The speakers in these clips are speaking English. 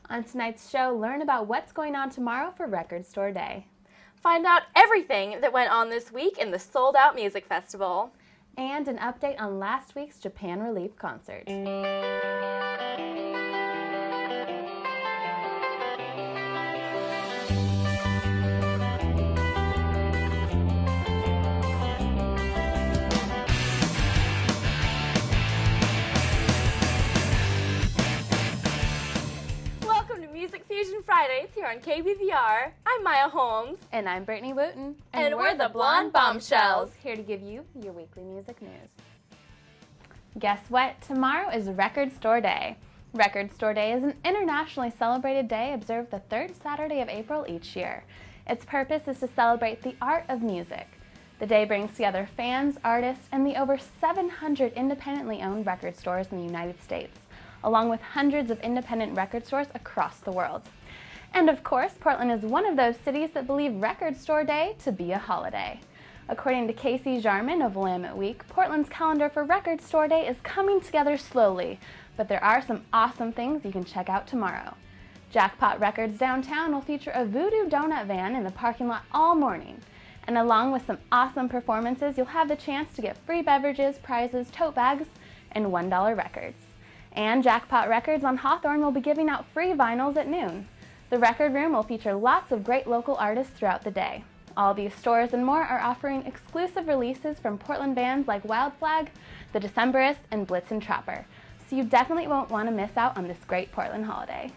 On tonight's show, learn about what's going on tomorrow for Record Store Day. Find out everything that went on this week in the Sold Out Music Festival. And an update on last week's Japan Relief concert. Music Fusion Fridays here on KBVR. I'm Maya Holmes. And I'm Brittany Wooten. And we're the Blonde Bombshells, here to give you your weekly music news. Guess what? Tomorrow is Record Store Day. Record Store Day is an internationally celebrated day observed the third Saturday of April each year. Its purpose is to celebrate the art of music. The day brings together fans, artists, and the over 700 independently owned record stores in the United States, along with hundreds of independent record stores across the world. And of course, Portland is one of those cities that believe Record Store Day to be a holiday. According to Casey Jarman of Willamette Week, Portland's calendar for Record Store Day is coming together slowly, but there are some awesome things you can check out tomorrow. Jackpot Records downtown will feature a Voodoo Donut van in the parking lot all morning. And along with some awesome performances, you'll have the chance to get free beverages, prizes, tote bags, and $1 records. And Jackpot Records on Hawthorne will be giving out free vinyls at noon. The record room will feature lots of great local artists throughout the day. All these stores and more are offering exclusive releases from Portland bands like Wild Flag, The Decemberists, and Blitzen Trapper. So you definitely won't want to miss out on this great Portland holiday.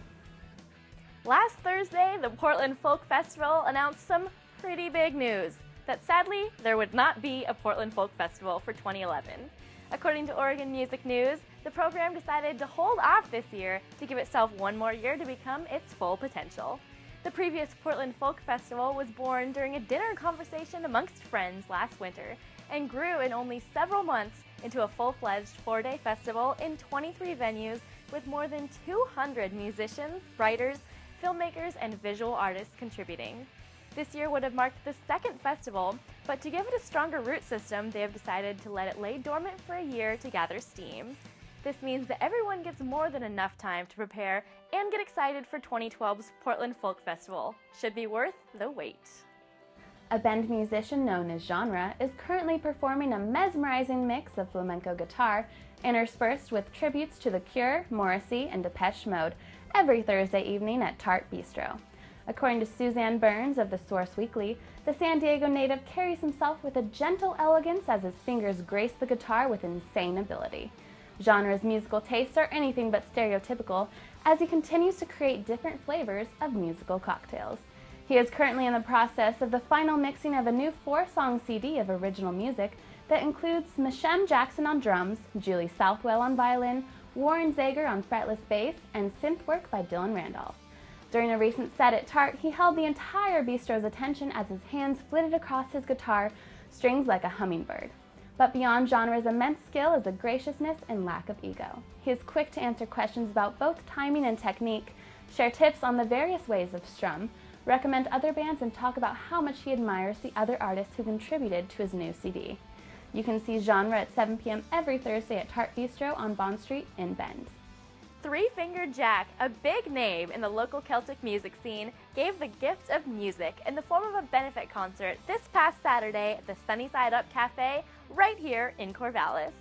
Last Thursday, the Portland Folk Festival announced some pretty big news, that sadly, there would not be a Portland Folk Festival for 2011. According to Oregon Music News, the program decided to hold off this year to give itself one more year to become its full potential. The previous Portland Folk Festival was born during a dinner conversation amongst friends last winter and grew in only several months into a full-fledged 4-day festival in 23 venues with more than 200 musicians, writers, filmmakers, and visual artists contributing. This year would have marked the second festival, but to give it a stronger root system, they have decided to let it lay dormant for a year to gather steam. This means that everyone gets more than enough time to prepare and get excited for 2012's Portland Folk Festival. Should be worth the wait. A band musician known as Genre is currently performing a mesmerizing mix of flamenco guitar interspersed with tributes to The Cure, Morrissey, and Depeche Mode every Thursday evening at Tart Bistro. According to Suzanne Burns of The Source Weekly, the San Diego native carries himself with a gentle elegance as his fingers grace the guitar with insane ability. Genre's musical tastes are anything but stereotypical as he continues to create different flavors of musical cocktails. He is currently in the process of the final mixing of a new 4-song CD of original music that includes Mishem Jackson on drums, Julie Southwell on violin, Warren Zager on fretless bass, and synth work by Dylan Randolph. During a recent set at Tart, he held the entire bistro's attention as his hands flitted across his guitar strings like a hummingbird. But beyond Genre's immense skill is a graciousness and lack of ego. He is quick to answer questions about both timing and technique, share tips on the various ways of strum, recommend other bands, and talk about how much he admires the other artists who contributed to his new CD. You can see Genre at 7 p.m. every Thursday at Tart Bistro on Bond Street in Bend. Three Fingered Jack, a big name in the local Celtic music scene, gave the gift of music in the form of a benefit concert this past Saturday at the Sunny Side Up Cafe right here in Corvallis.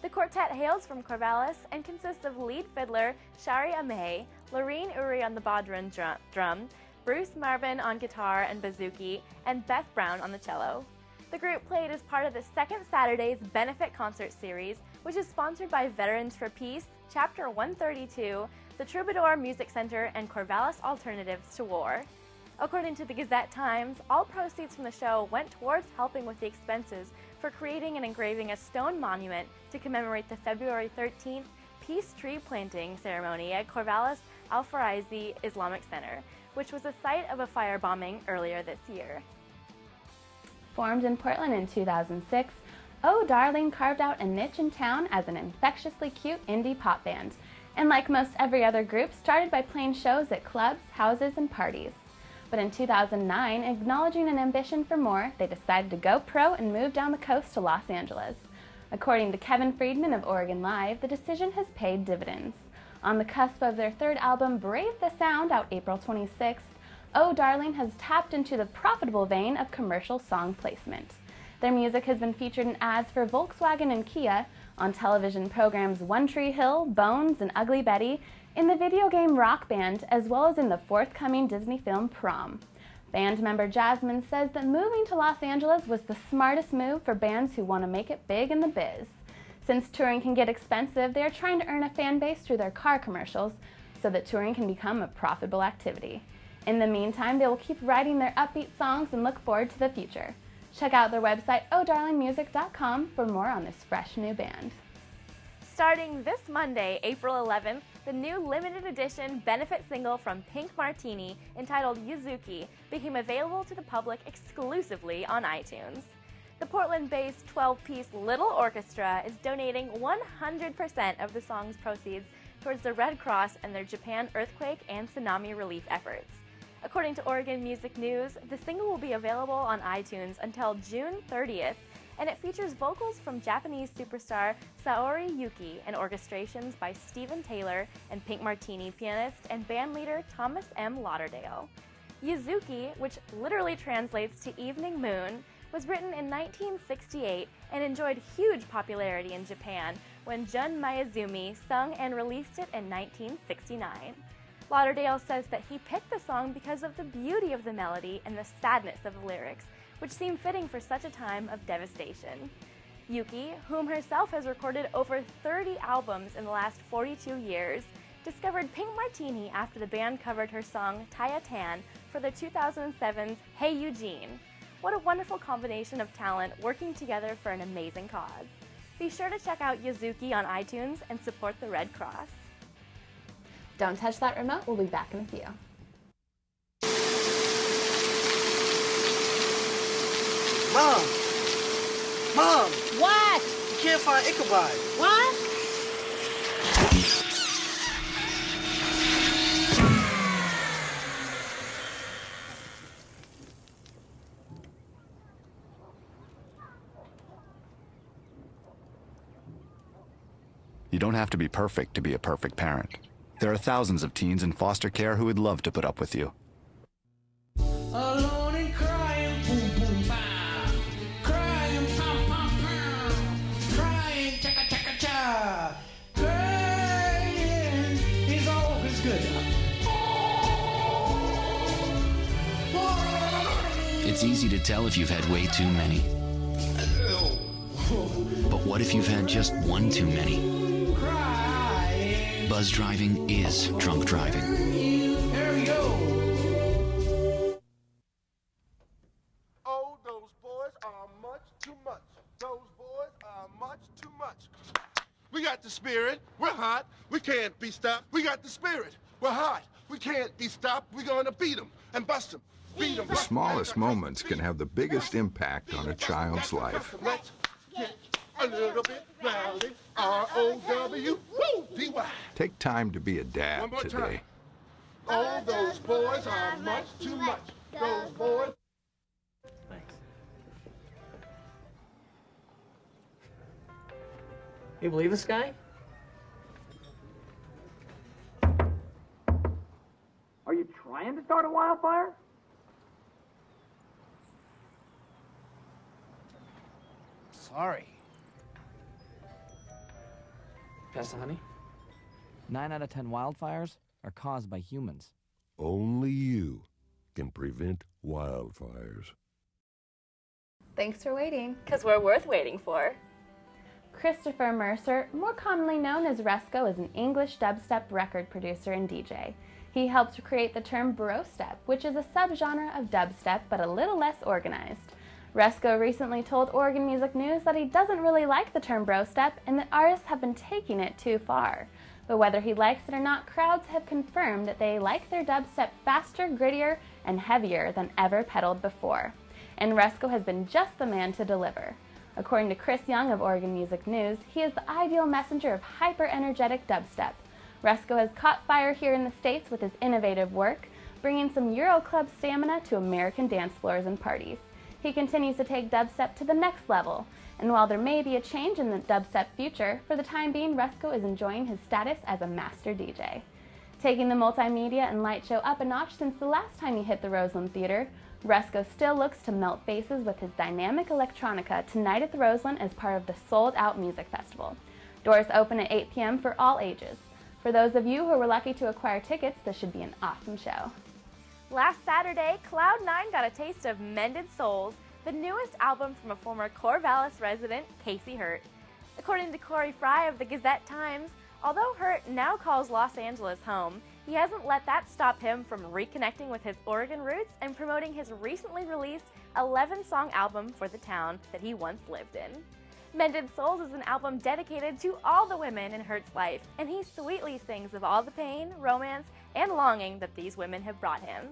The quartet hails from Corvallis and consists of lead fiddler Shari Amey, Lorene Uri on the bodhrán drum, Bruce Marvin on guitar and bouzouki, and Beth Brown on the cello. The group played as part of the second Saturday's benefit concert series, which is sponsored by Veterans for Peace, Chapter 132, the Troubadour Music Center, and Corvallis Alternatives to War. According to the Gazette-Times, all proceeds from the show went towards helping with the expenses for creating and engraving a stone monument to commemorate the February 13th peace tree planting ceremony at Corvallis Al-Faraizi Islamic Center, which was the site of a firebombing earlier this year. Formed in Portland in 2006, Oh Darling carved out a niche in town as an infectiously cute indie pop band, and like most every other group, started by playing shows at clubs, houses, and parties. But in 2009, acknowledging an ambition for more, they decided to go pro and move down the coast to Los Angeles. According to Kevin Friedman of Oregon Live, the decision has paid dividends. On the cusp of their third album, Brave the Sound, out April 26th, Oh Darling has tapped into the profitable vein of commercial song placement. Their music has been featured in ads for Volkswagen and Kia, on television programs One Tree Hill, Bones, and Ugly Betty, in the video game Rock Band, as well as in the forthcoming Disney film Prom. Band member Jasmine says that moving to Los Angeles was the smartest move for bands who want to make it big in the biz. Since touring can get expensive, they are trying to earn a fan base through their car commercials so that touring can become a profitable activity. In the meantime, they will keep writing their upbeat songs and look forward to the future. Check out their website, ohdarlingmusic.com, for more on this fresh new band. Starting this Monday, April 11th, the new limited edition benefit single from Pink Martini, entitled Yuzuki, became available to the public exclusively on iTunes. The Portland-based 12-piece Little Orchestra is donating 100% of the song's proceeds towards the Red Cross and their Japan earthquake and tsunami relief efforts. According to Oregon Music News, the single will be available on iTunes until June 30th, and it features vocals from Japanese superstar Saori Yuki and orchestrations by Steven Taylor and Pink Martini pianist and bandleader Thomas M. Lauderdale. Yuzuki, which literally translates to evening moon, was written in 1968 and enjoyed huge popularity in Japan when Jun Mayuzumi sung and released it in 1969. Lauderdale says that he picked the song because of the beauty of the melody and the sadness of the lyrics, which seemed fitting for such a time of devastation. Yuki, whom herself has recorded over 30 albums in the last 42 years, discovered Pink Martini after the band covered her song Taya Tan for the 2007's Hey Eugene. What a wonderful combination of talent working together for an amazing cause. Be sure to check out Yuzuki on iTunes and support the Red Cross. Don't touch that remote, we'll be back in a few. Mom! Mom! What? You can't find Ichabod. What? You don't have to be perfect to be a perfect parent. There are thousands of teens in foster care who would love to put up with you. Alone and crying, boom, boom, bah. Crying, pom, pom, pom. Crying, chaka, chaka, cha. Crying is always good. It's easy to tell if you've had way too many. But what if you've had just one too many? Buzz driving is drunk driving. There we go. Oh, those boys are much too much. Those boys are much too much. We got the spirit. We're hot. We can't be stopped. We got the spirit. We're hot. We can't be stopped. We're going to beat them and bust them. Beat them. The smallest moments can have the biggest impact on a child's life. Let's get a little bit rowdy. R-O-W-D-Y. Take time to be a dad One more today. time. Oh, those boys are much too much. Those boys. Thanks. You believe this guy? Are you trying to start a wildfire? Sorry. Pass the honey? 9 out of 10 wildfires are caused by humans. Only you can prevent wildfires. Thanks for waiting. 'Cause we're worth waiting for. Christopher Mercer, more commonly known as Resco, is an English dubstep record producer and DJ. He helped to create the term brostep, which is a subgenre of dubstep but a little less organized. Resco recently told Oregon Music News that he doesn't really like the term brostep and that artists have been taking it too far. But whether he likes it or not, crowds have confirmed that they like their dubstep faster, grittier, and heavier than ever pedaled before. And Resco has been just the man to deliver. According to Chris Young of Oregon Music News, he is the ideal messenger of hyper-energetic dubstep. Resco has caught fire here in the States with his innovative work, bringing some Euro club stamina to American dance floors and parties. He continues to take dubstep to the next level, And while there may be a change in the dubstep future, for the time being, Rusko is enjoying his status as a master DJ. Taking the multimedia and light show up a notch since the last time he hit the Roseland Theater, Rusko still looks to melt faces with his dynamic electronica tonight at the Roseland as part of the sold-out music festival. Doors open at 8 p.m. for all ages. For those of you who were lucky to acquire tickets, this should be an awesome show. Last Saturday, Cloud9 got a taste of Mended Souls, the newest album from a former Corvallis resident, Casey Hurt. According to Corey Fry of the Gazette-Times, although Hurt now calls Los Angeles home, he hasn't let that stop him from reconnecting with his Oregon roots and promoting his recently released 11-song album for the town that he once lived in. Mended Souls is an album dedicated to all the women in Hurt's life, and he sweetly sings of all the pain, romance, and longing that these women have brought him.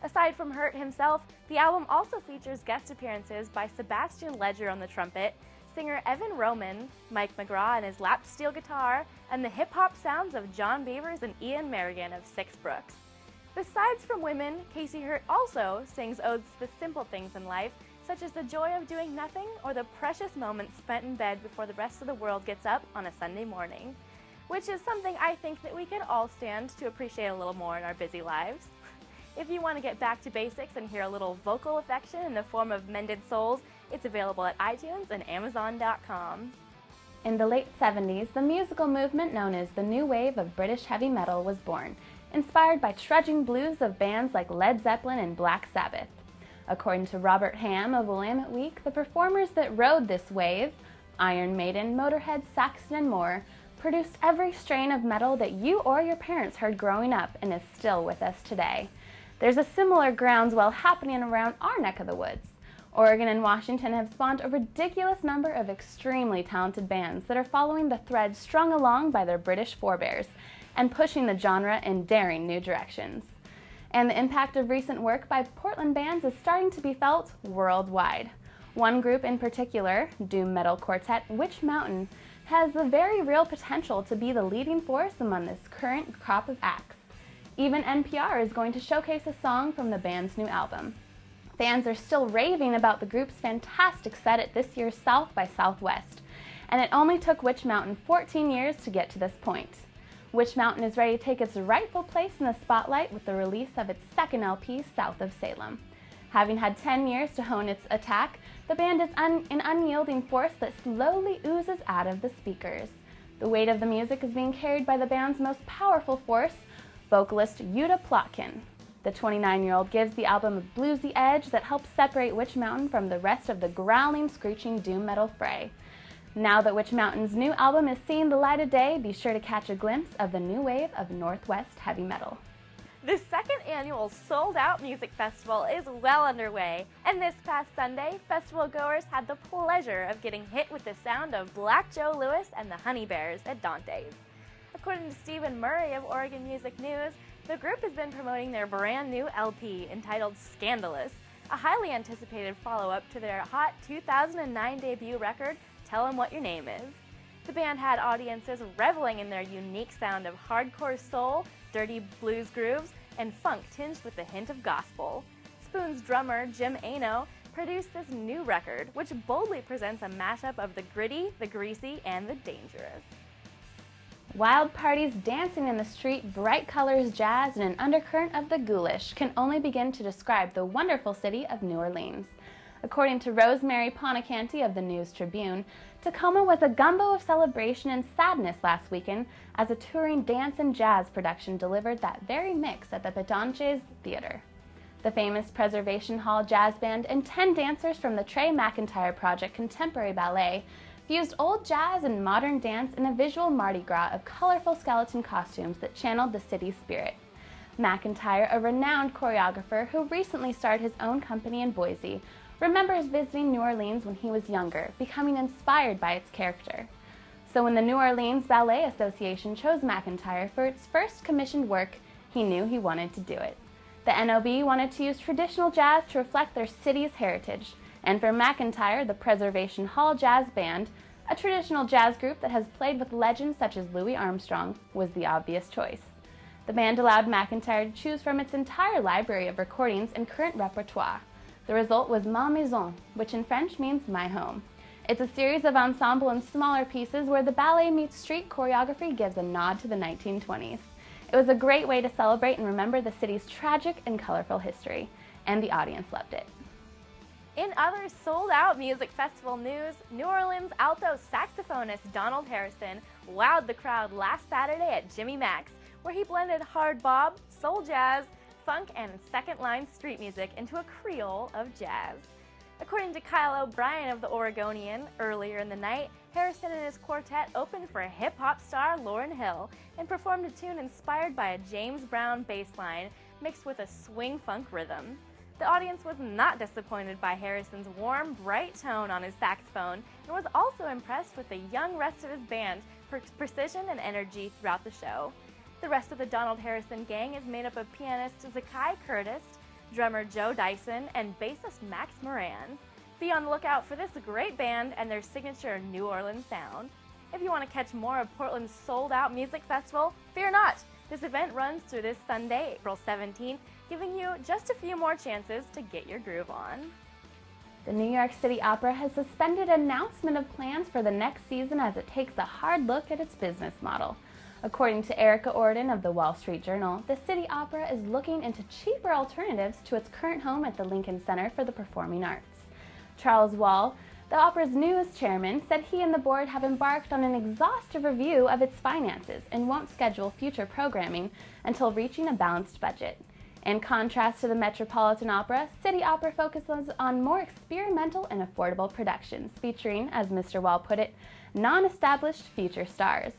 Aside from Hurt himself, the album also features guest appearances by Sebastian Ledger on the trumpet, singer Evan Roman, Mike McGraw on his lap steel guitar, and the hip-hop sounds of John Beavers and Ian Merrigan of Six Brooks. Besides from women, Casey Hurt also sings odes to the simple things in life, such as the joy of doing nothing or the precious moments spent in bed before the rest of the world gets up on a Sunday morning, which is something I think that we can all stand to appreciate a little more in our busy lives. If you want to get back to basics and hear a little vocal affection in the form of Mended Souls, it's available at iTunes and Amazon.com. In the late 70s, the musical movement known as the New Wave of British heavy metal was born, inspired by trudging blues of bands like Led Zeppelin and Black Sabbath. According to Robert Hamm of Willamette Week, the performers that rode this wave, Iron Maiden, Motorhead, Saxon, and more, produced every strain of metal that you or your parents heard growing up and is still with us today. There's a similar groundswell happening around our neck of the woods. Oregon and Washington have spawned a ridiculous number of extremely talented bands that are following the thread strung along by their British forebears and pushing the genre in daring new directions. And the impact of recent work by Portland bands is starting to be felt worldwide. One group in particular, doom metal quartet Witch Mountain, has the very real potential to be the leading force among this current crop of acts. Even NPR is going to showcase a song from the band's new album. Fans are still raving about the group's fantastic set at this year's South by Southwest, and it only took Witch Mountain 14 years to get to this point. Witch Mountain is ready to take its rightful place in the spotlight with the release of its second LP, South of Salem. Having had 10 years to hone its attack, the band is an unyielding force that slowly oozes out of the speakers. The weight of the music is being carried by the band's most powerful force, vocalist Yuta Plotkin. The 29-year-old gives the album a bluesy edge that helps separate Witch Mountain from the rest of the growling, screeching doom metal fray. Now that Witch Mountain's new album is seeing the light of day, be sure to catch a glimpse of the new wave of Northwest heavy metal. The second annual Sold Out Music Festival is well underway, and this past Sunday, festival goers had the pleasure of getting hit with the sound of Black Joe Lewis and the Honey Bears at Dante's. According to Stephen Murray of Oregon Music News, the group has been promoting their brand new LP entitled Scandalous, a highly anticipated follow-up to their hot 2009 debut record, Tell 'Em What Your Name Is. The band had audiences reveling in their unique sound of hardcore soul, dirty blues grooves, and funk tinged with a hint of gospel. Spoon's drummer, Jim Ano, produced this new record, which boldly presents a mashup of the gritty, the greasy, and the dangerous. Wild parties, dancing in the street, bright colors, jazz, and an undercurrent of the ghoulish can only begin to describe the wonderful city of New Orleans. According to Rosemary Ponacanti of the News Tribune, Tacoma was a gumbo of celebration and sadness last weekend as a touring dance and jazz production delivered that very mix at the Petanches Theater. The famous Preservation Hall Jazz Band and 10 dancers from the Trey McIntyre Project Contemporary Ballet fused old jazz and modern dance in a visual Mardi Gras of colorful skeleton costumes that channeled the city's spirit. McIntyre, a renowned choreographer who recently started his own company in Boise, remembers visiting New Orleans when he was younger, becoming inspired by its character. So when the New Orleans Ballet Association chose McIntyre for its first commissioned work, he knew he wanted to do it. The NOB wanted to use traditional jazz to reflect their city's heritage, and for McIntyre, the Preservation Hall Jazz Band, a traditional jazz group that has played with legends such as Louis Armstrong, was the obvious choice. The band allowed McIntyre to choose from its entire library of recordings and current repertoire. The result was Ma Maison, which in French means my home. It's a series of ensemble and smaller pieces where the ballet meets street choreography gives a nod to the 1920s. It was a great way to celebrate and remember the city's tragic and colorful history, and the audience loved it. In other sold-out music festival news, New Orleans alto saxophonist Donald Harrison wowed the crowd last Saturday at Jimmy Mac's, where he blended hard bop, soul jazz, funk, and second-line street music into a Creole of jazz. According to Kyle O'Brien of The Oregonian, earlier in the night, Harrison and his quartet opened for hip-hop star Lauryn Hill and performed a tune inspired by a James Brown bass line mixed with a swing-funk rhythm. The audience was not disappointed by Harrison's warm, bright tone on his saxophone and was also impressed with the young rest of his band for precision and energy throughout the show. The rest of the Donald Harrison gang is made up of pianist Zakai Curtis, drummer Joe Dyson, and bassist Max Moran. Be on the lookout for this great band and their signature New Orleans sound. If you want to catch more of Portland's sold-out music festival, fear not! This event runs through this Sunday, April 17th, giving you just a few more chances to get your groove on. The New York City Opera has suspended announcement of plans for the next season as it takes a hard look at its business model. According to Erica Orden of the Wall Street Journal, the City Opera is looking into cheaper alternatives to its current home at the Lincoln Center for the Performing Arts. Charles Wall, the opera's newest chairman, said he and the board have embarked on an exhaustive review of its finances and won't schedule future programming until reaching a balanced budget. In contrast to the Metropolitan Opera, City Opera focuses on more experimental and affordable productions, featuring, as Mr. Wall put it, non-established future stars.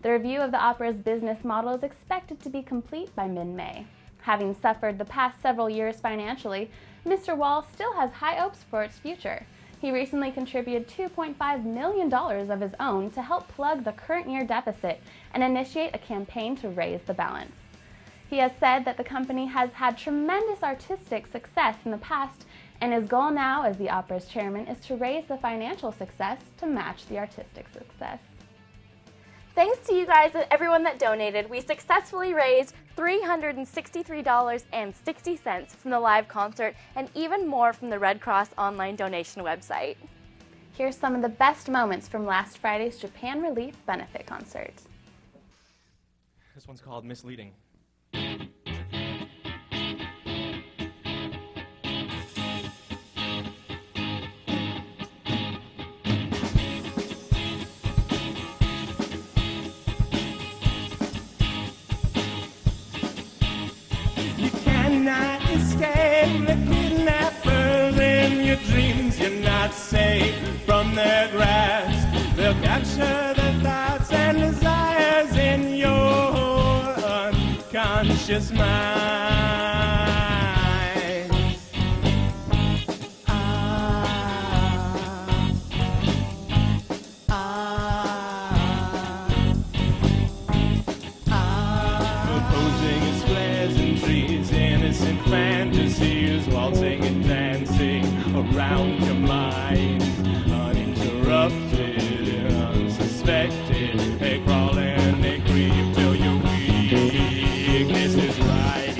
The review of the opera's business model is expected to be complete by mid-May. Having suffered the past several years financially, Mr. Wall still has high hopes for its future. He recently contributed $2.5 million of his own to help plug the current year deficit and initiate a campaign to raise the balance. He has said that the company has had tremendous artistic success in the past, and his goal now as the opera's chairman is to raise the financial success to match the artistic success. Thanks to you guys and everyone that donated, we successfully raised $363.60 from the live concert and even more from the Red Cross online donation website. Here's some of the best moments from last Friday's Japan Relief Benefit Concert. This one's called Misleading. Escape the kidnappers in your dreams. You're not safe from their grasp. They'll capture the thoughts and desires in your unconscious mind. Opposing its pleasantries, innocent fantasies, waltzing and dancing around your mind, uninterrupted, unsuspected. They crawl and they creep till your weakness is right.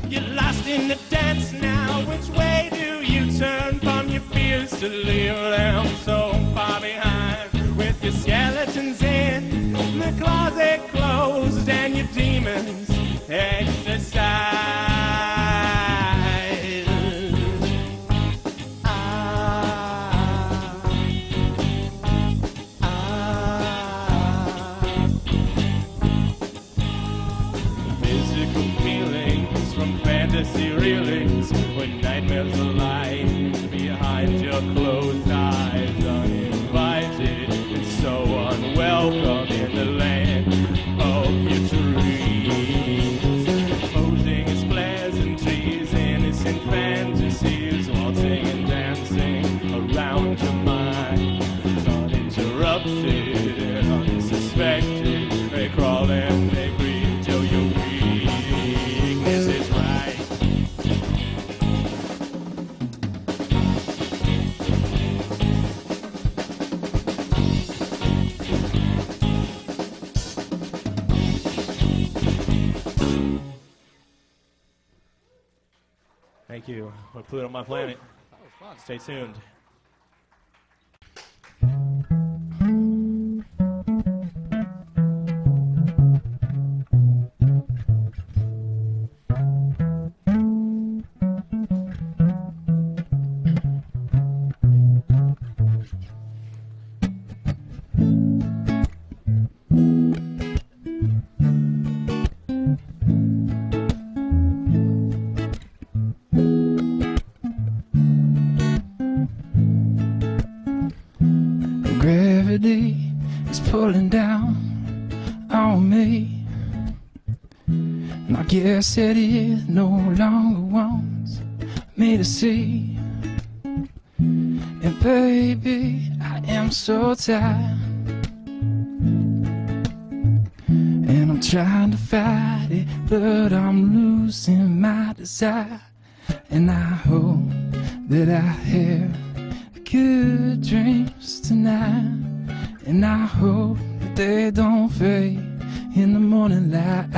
You're lost in the dance now. Which way do you turn from your fears to leave them so far behind? With your skeletons in the closet closed and your demons exercise. Physical feelings from fantasy reelings when nightmares align behind your closed eyes. Thank you. We'll put it on my planet. That was fun. Stay tuned. Gravity is pulling down on me, and I guess that it no longer wants me to see. And baby, I am so tired, and I'm trying to fight it, but I'm losing my desire. And I hope that I have good dreams tonight, and I hope that they don't fade in the morning light.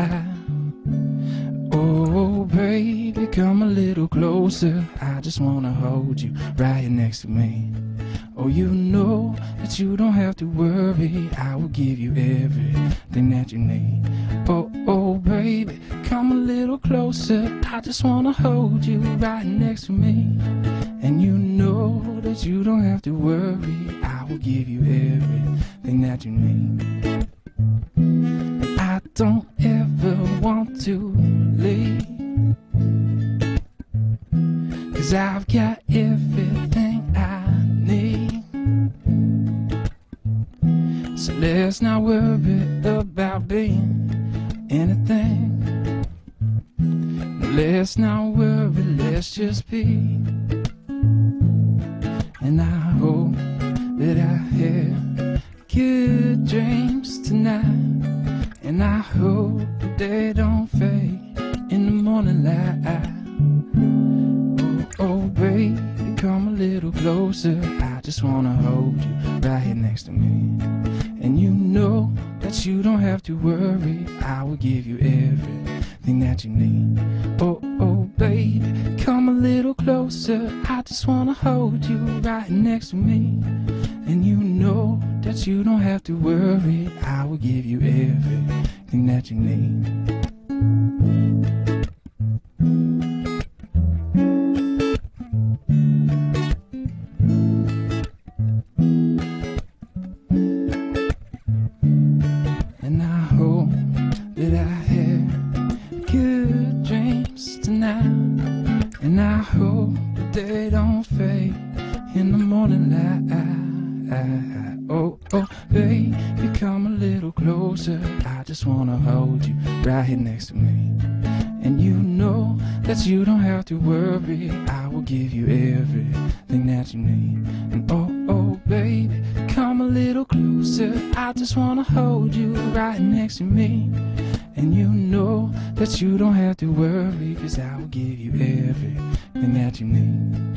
Oh baby, come a little closer, I just wanna hold you right here next to me. Oh, you know that you don't have to worry, I will give you everything that you need. Oh baby, come a little closer, I just wanna hold you right next to me. And you know that you don't have to worry, I will give you everything that you need. And I don't ever want to leave, 'cause I've got everything I need. So let's not worry about being anything. Let's not worry, let's just be. And I hope that I have good dreams tonight, and I hope that they don't fade in the morning light. Oh baby, come a little closer, I just wanna hold you right here next to me. And you know that you don't have to worry, I will give you everything that you need. Oh baby, come a little closer, I just wanna hold you right next to me. And you know that you don't have to worry, I will give you everything that you need. And I hope that I have good dreams tonight, and I hope that they don't fade in the morning light. Oh baby, come a little closer, I just wanna hold you right here next to me. And you know that you don't have to worry, I will give you everything that you need. And oh baby, come a little closer, I just wanna hold you right next to me. And you know that you don't have to worry, 'cause I will give you everything that you need.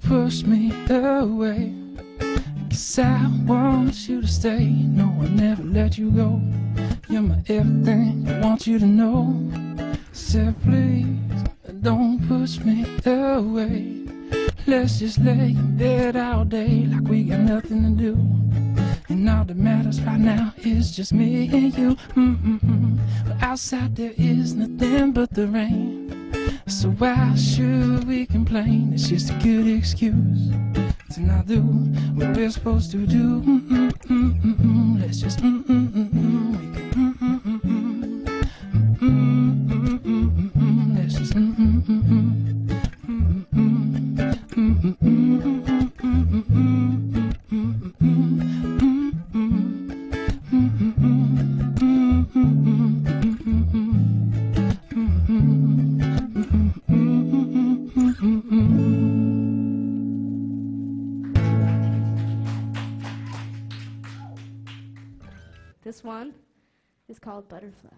Push me away, 'cause I want you to stay. No, I'll never let you go. You're my everything, I want you to know. So please, don't push me away. Let's just lay in bed all day like we got nothing to do. And all that matters right now is just me and you. But outside there is nothing but the rain, so why should we complain? It's just a good excuse to not do what we're supposed to do. Let's just we can let's just This one is called Butterfly.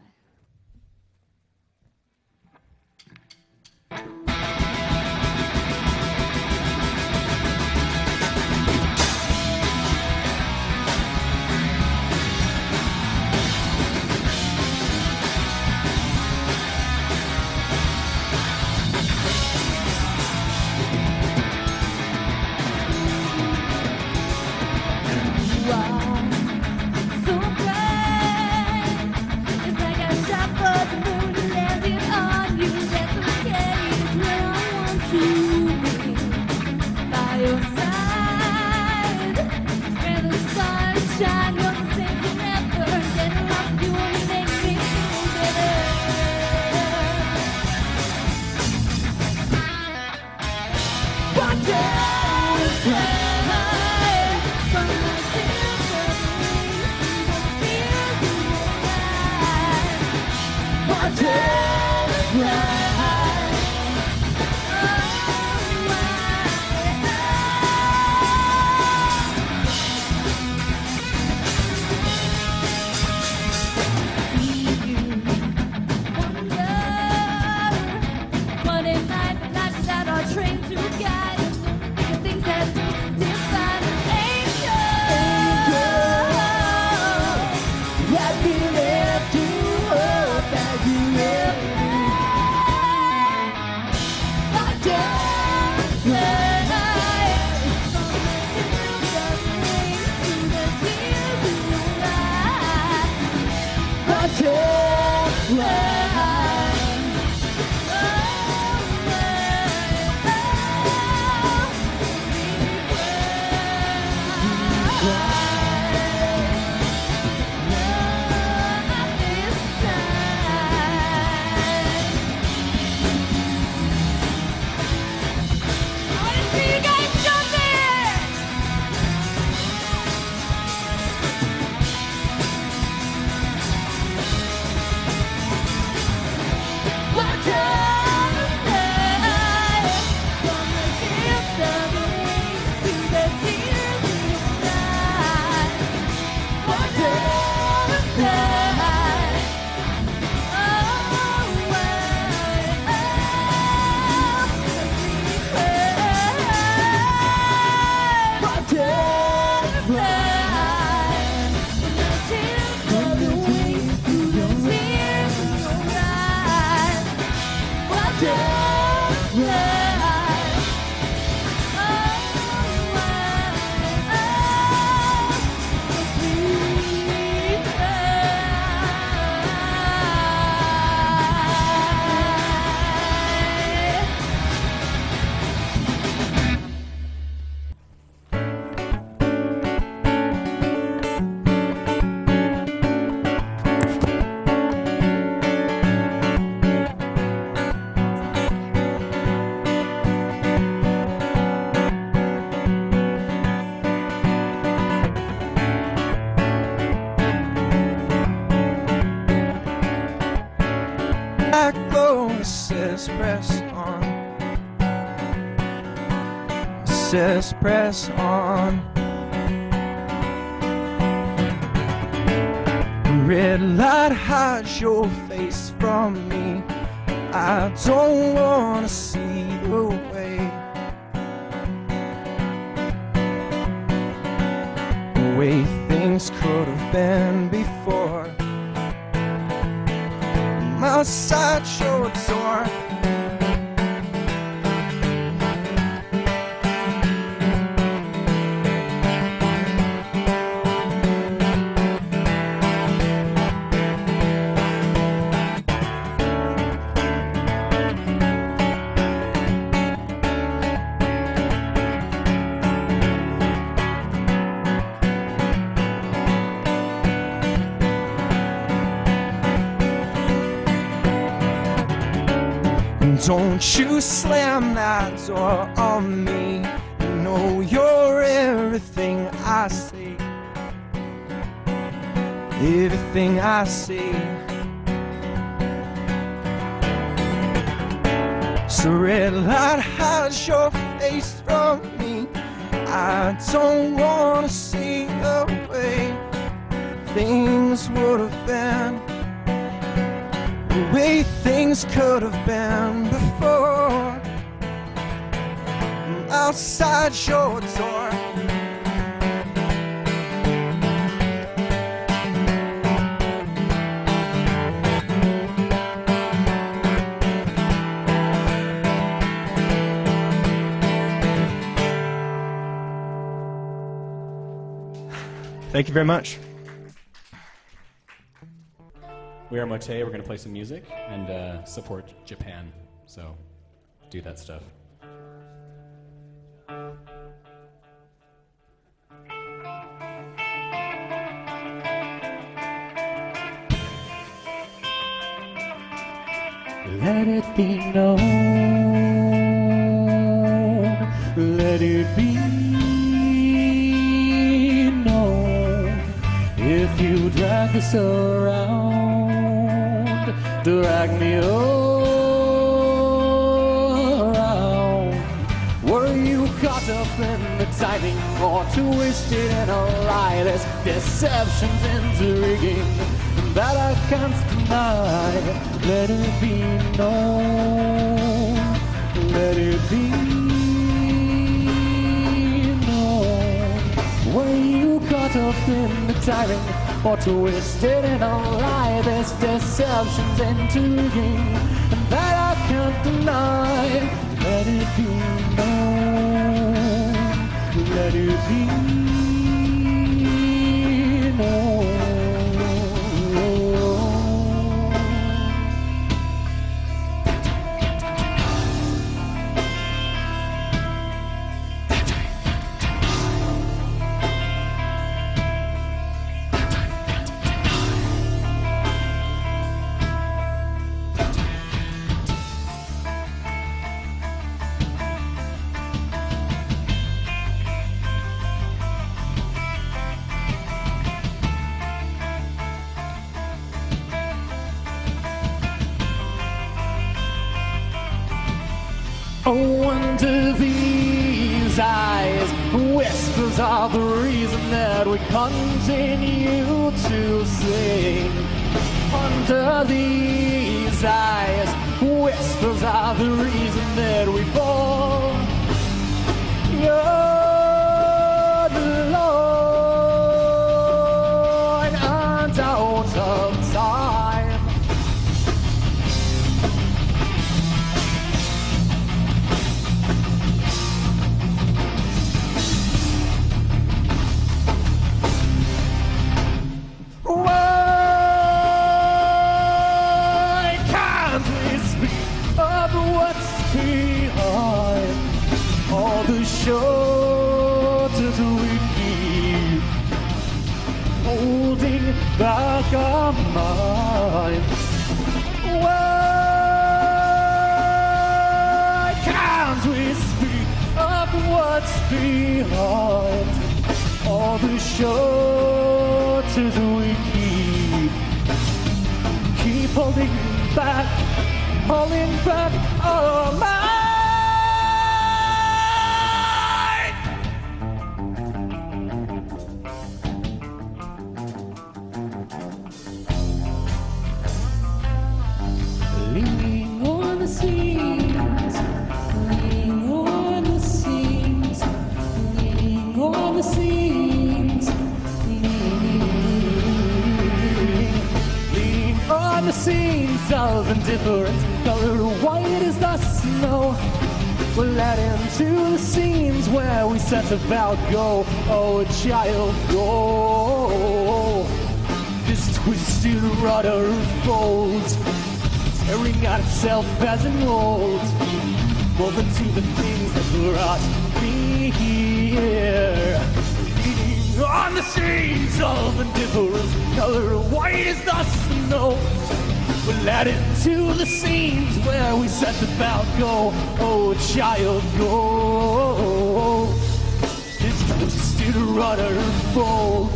says press on. It says press on. Red light hides your face from me. I don't wanna see the way things could have been before. I'm outside your door. Don't you slam that door on me. You know you're everything I see. Everything I see. So red light hides your face from me. I don't wanna see the way things would have been, the way things could have been before. I'm outside your door. Thank you very much. We are Mote. We're going to play some music and support Japan. So do that stuff. Let it be known, let it be known. If you drag this around, drag me around. Were you caught up in the timing or twisted in a lie? There's deceptions intriguing that I can't deny. Let it be known, let it be known. Were you caught up in the timing or twisted in a lie? There's deceptions intriguing that I can't deny. Let it be known, let it be known. Oh, under these eyes, whispers are the reason that we continue to sing. Under these eyes, whispers are the reason that we fall. You're the Lord and out of time. All the shoulders we keep, holding back our mind. Why can't we speak of what's behind? All the shoulders we keep holding back holding back all mine. Leaning on the seams, leaning on the seams, leaning on the seams, leaning on the seams of indifference, colored white as the snow. We're led into the seams where we set about go, oh child, go. This twisted rudder folds, tearing out itself as it molds, woven to the things that brought me here. Leaning on the seams of indifference, color white as the snow. We're led into the seams where we set about go, oh child, go. This twisted rudder folds,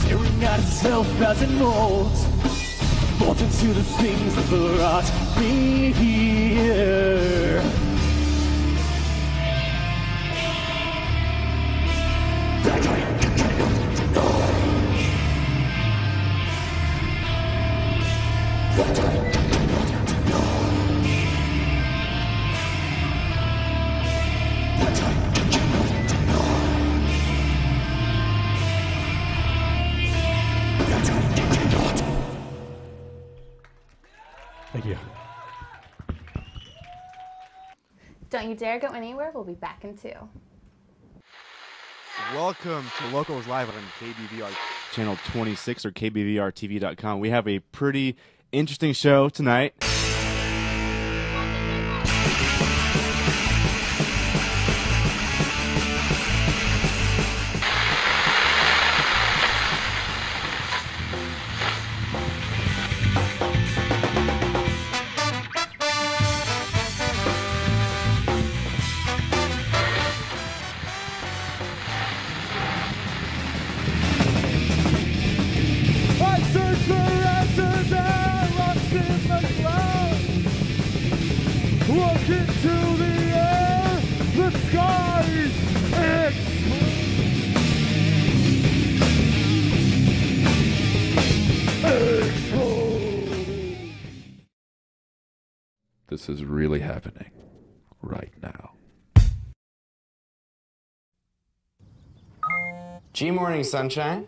tearing out itself as it molds, bolted to the things that brought me here. That I cannot deny. That I cannot deny. That I cannot deny. That I cannot. Thank you. Don't you dare go anywhere. We'll be back in 2. Welcome to Locals Live on KBVR Channel 26 or KBVRTV.com. We have a pretty interesting show tonight. Look into the air, the skies explode. This is really happening right now. G-morning, sunshine.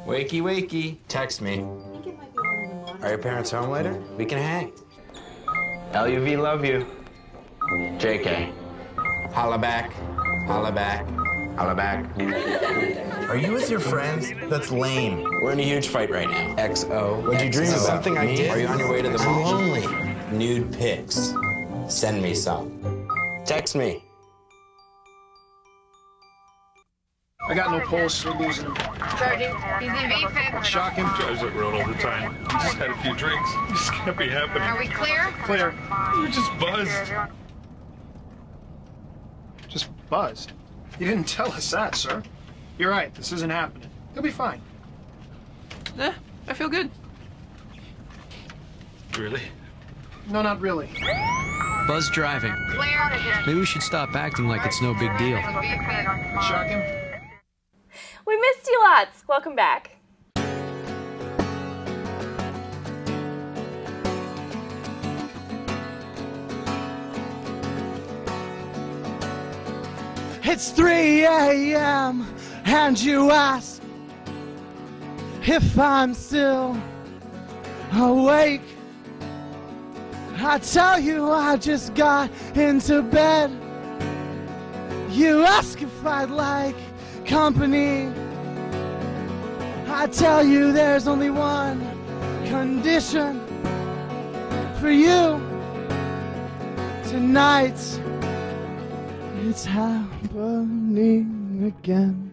Wakey, wakey. Text me. Are your parents home later? We can hang. LUV, love you. JK. Holla back. Holla back. Holla back. Are you with your friends? That's lame. We're in a huge fight right now. XO. What'd you dream about? Something I did? Are you on your way to the mall? I'm lonely. Nude pics. Send me some. Text me. I got no pulse, we're losing him. Sergeant, he's in VFib. Shock him. Guys look real all the time. We just had a few drinks. This can't be happening. Are we clear? Clear. You're just buzzed. Just buzzed. You didn't tell us that, sir. You're right, this isn't happening. He'll be fine. I feel good. Really? No, not really. Buzz driving. Clear. Maybe we should stop acting like it's no big deal. Shock him. We missed you lots. Welcome back. It's 3 a.m. and you ask if I'm still awake. I tell you I just got into bed. You ask if I'd like company. I tell you there's only one condition for you tonight. It's happening again.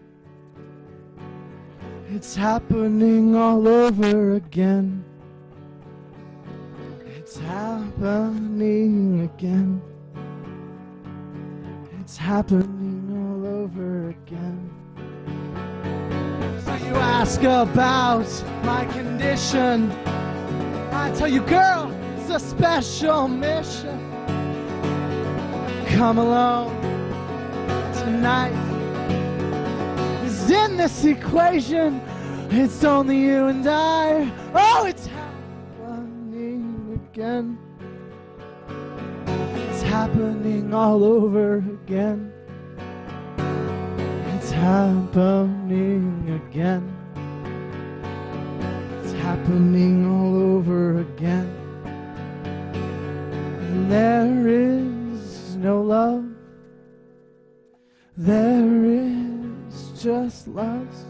It's happening all over again. It's happening again. It's happening all over again. So you ask about my condition. I tell you, girl, it's a special mission. Come along tonight. 'Cause in this equation, it's only you and I. Oh, it's happening again. It's happening all over again. It's happening again. It's happening all over again. And there is no love. There is just lust.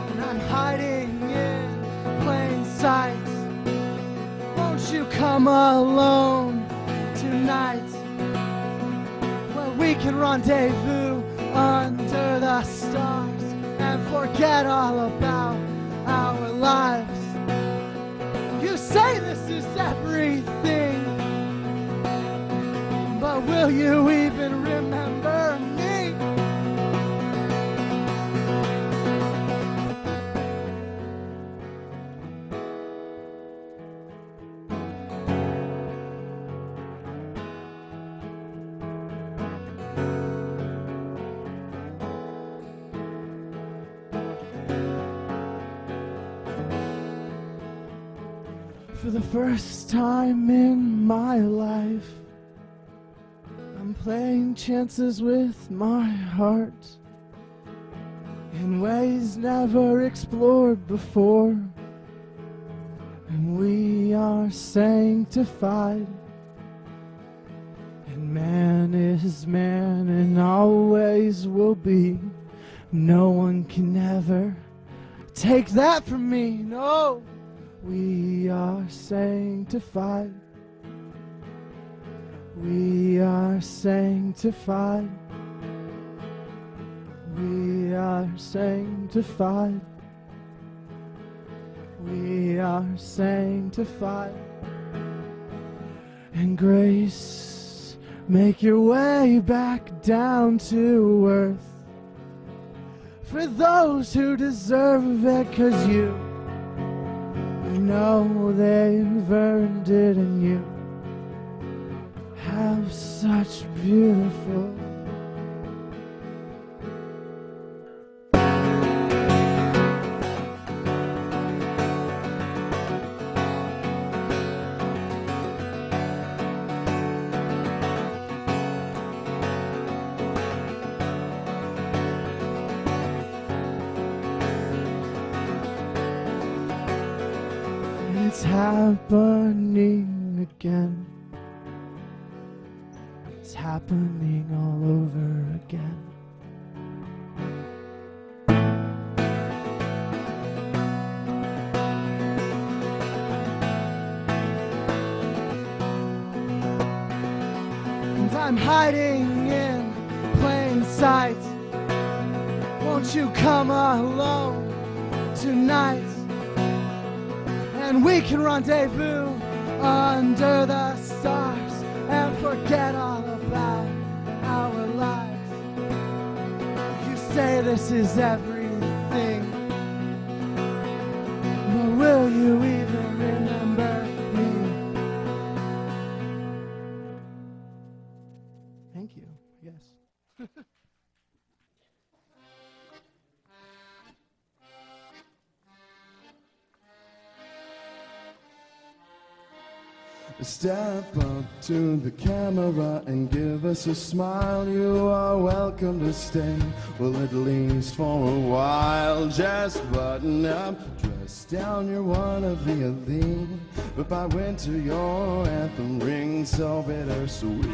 And I'm hiding in plain sight. Won't you come alone tonight, where we can rendezvous under the stars and forget all about our lives? You say this is everything, but will you even remember me? For the first time in my life, I'm playing chances with my heart in ways never explored before. And we are sanctified, and man is man and always will be. No one can ever take that from me, no. We are sanctified. We are sanctified. We are sanctified. We are sanctified. And grace, make your way back down to earth for those who deserve it, 'cause you know they've earned it, and you have such beautiful It's happening again. It's happening all over again. And I'm hiding in plain sight. Won't you come alone tonight? And we can rendezvous under the stars and forget all about our lives. You say this is everything, but will you even remember me? Thank you, yes. Step up to the camera and give us a smile. You are welcome to stay, well, at least for a while. Just button up, dress down, you're one of the elite. But by winter your anthem rings so bittersweet.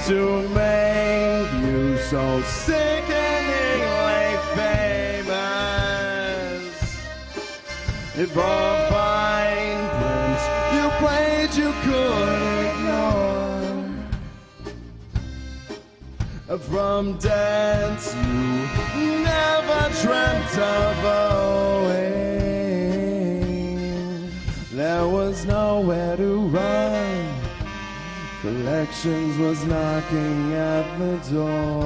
To make you so sickeningly famous, if all fine print you played you could ignore. from dance you never dreamt of owing. There was nowhere to run. Collections was knocking at the door.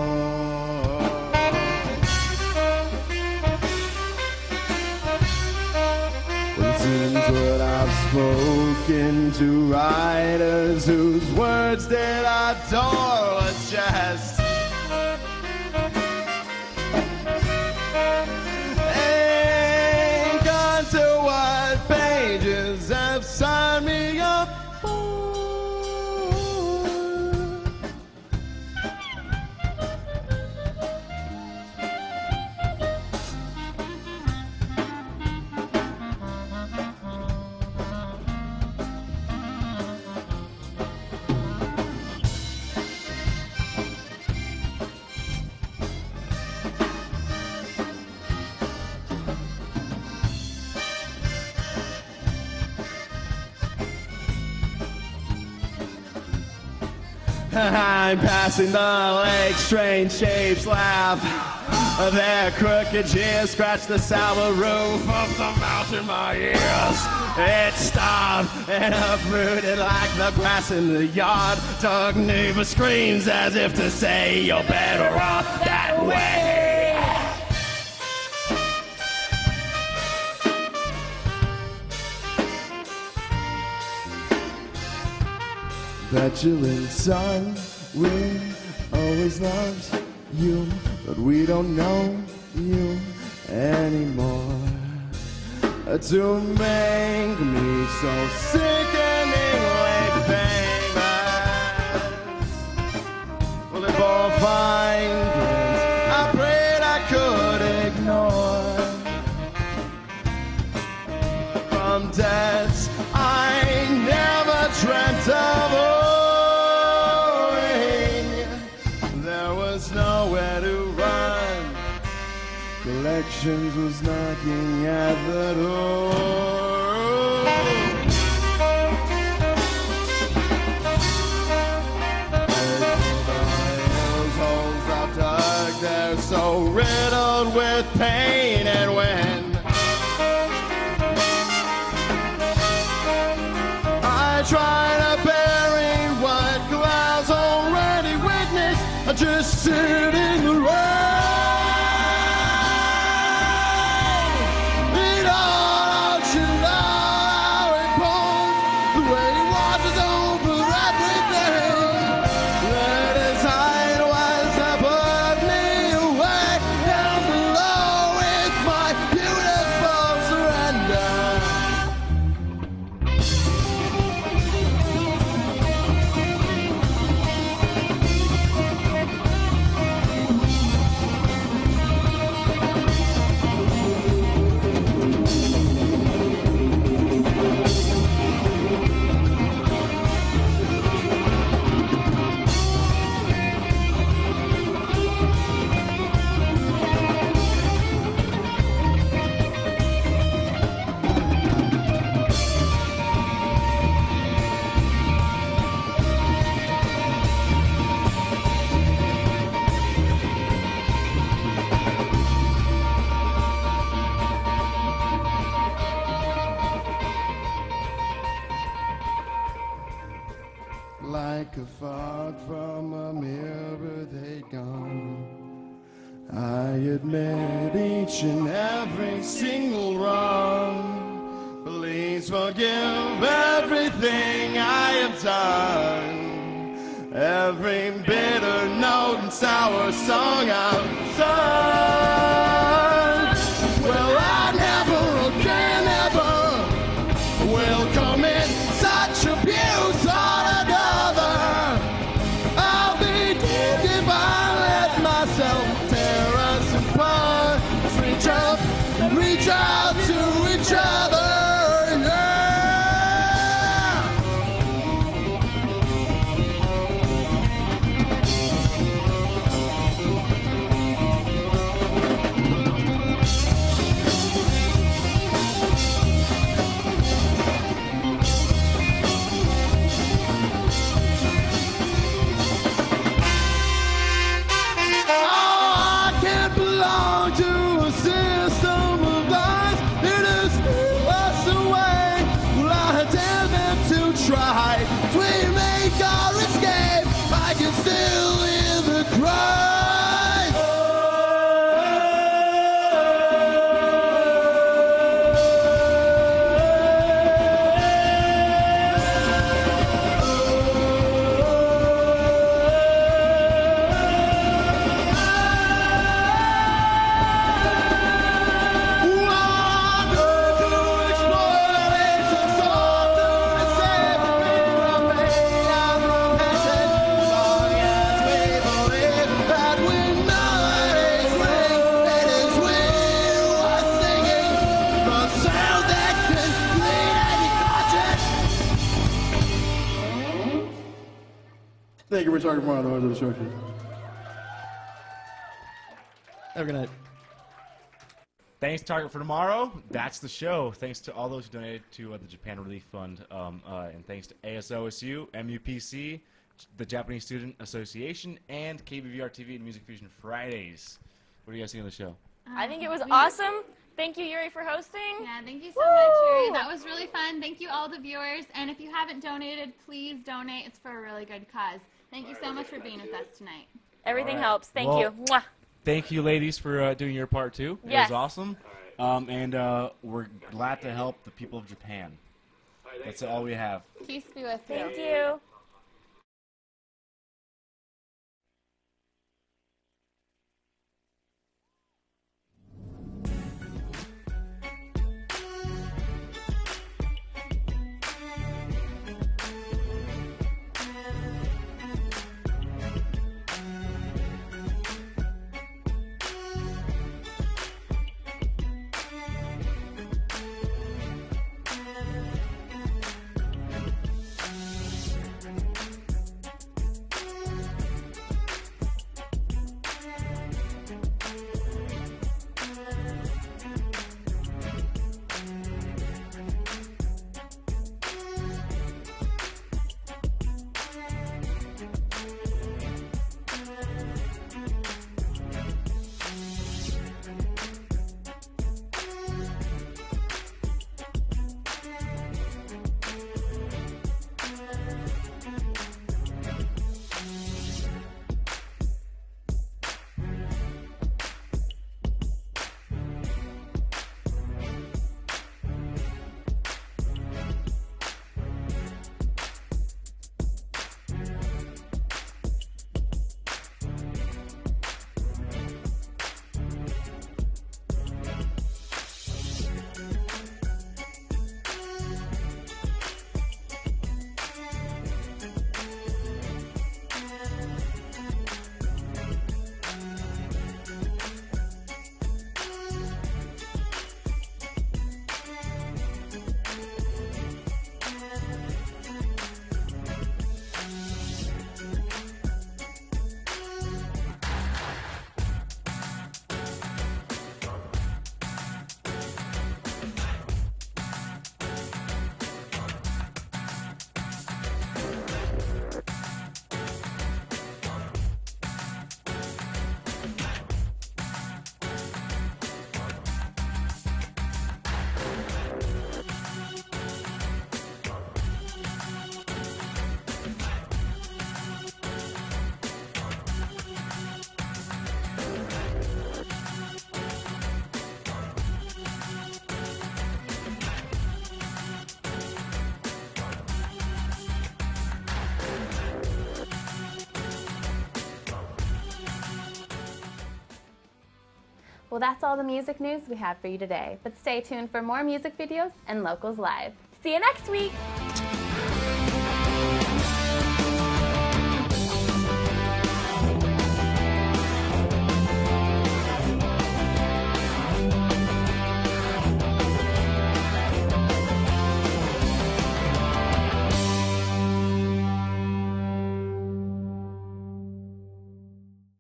Well, since what I've spoken to writers whose words did I adore was just ain't gone to what pages have signed me up for. I'm passing the lake, strange shapes laugh. Their crooked cheers scratch the sour roof of the mouth in my ears. It stopped and uprooted like the grass in the yard. Dog neighbor screams as if to say you're better off that way. Petulant son, we always loved you, but we don't know you anymore. To make me so sickeningly famous, well, if all fine prints I prayed I could ignore. From debts I never dreamt of owing. There was nowhere to run. Collections was knocking at the door. Those holes I've dug, they're so riddled with pain, and when I try to bury what clouds already witnessed, I just sit in the rain. It all out you how it pours, the way it washes over everything. Let his height was to put me away down below with my beautiful surrender. Like a fog from a mirror they'd gone. I admit each and every single wrong. Please forgive everything I have done. Every bitter note and sour song I've sung. Well, I never again ever will commit such abuse on another. I'll be dead if I let myself tear us apart. Reach up and reach out to each other. Yeah. tried. We make our escape. I can still hear the cries. Thank you. We're talking more on the other instructions. Have a good night. Thanks, Target, for tomorrow. That's the show. Thanks to all those who donated to the Japan Relief Fund, and thanks to ASOSU, MUPC, the Japanese Student Association, and KBVR TV and Music Fusion Fridays. What do you guys think of the show? I think it was awesome. Thank you, Yuri, for hosting. Yeah, thank you so much, Yuri. That was really fun. Thank you, all the viewers. And if you haven't donated, please donate. It's for a really good cause. Thank you so much for being with us tonight. Everything helps. Thank you. Mwah. Thank you, ladies, for doing your part, too. Yes. It was awesome. And we're glad to help the people of Japan. That's all we have. Peace be with you. Thank you. Well, that's all the music news we have for you today, but stay tuned for more music videos and Locals Live. See you next week!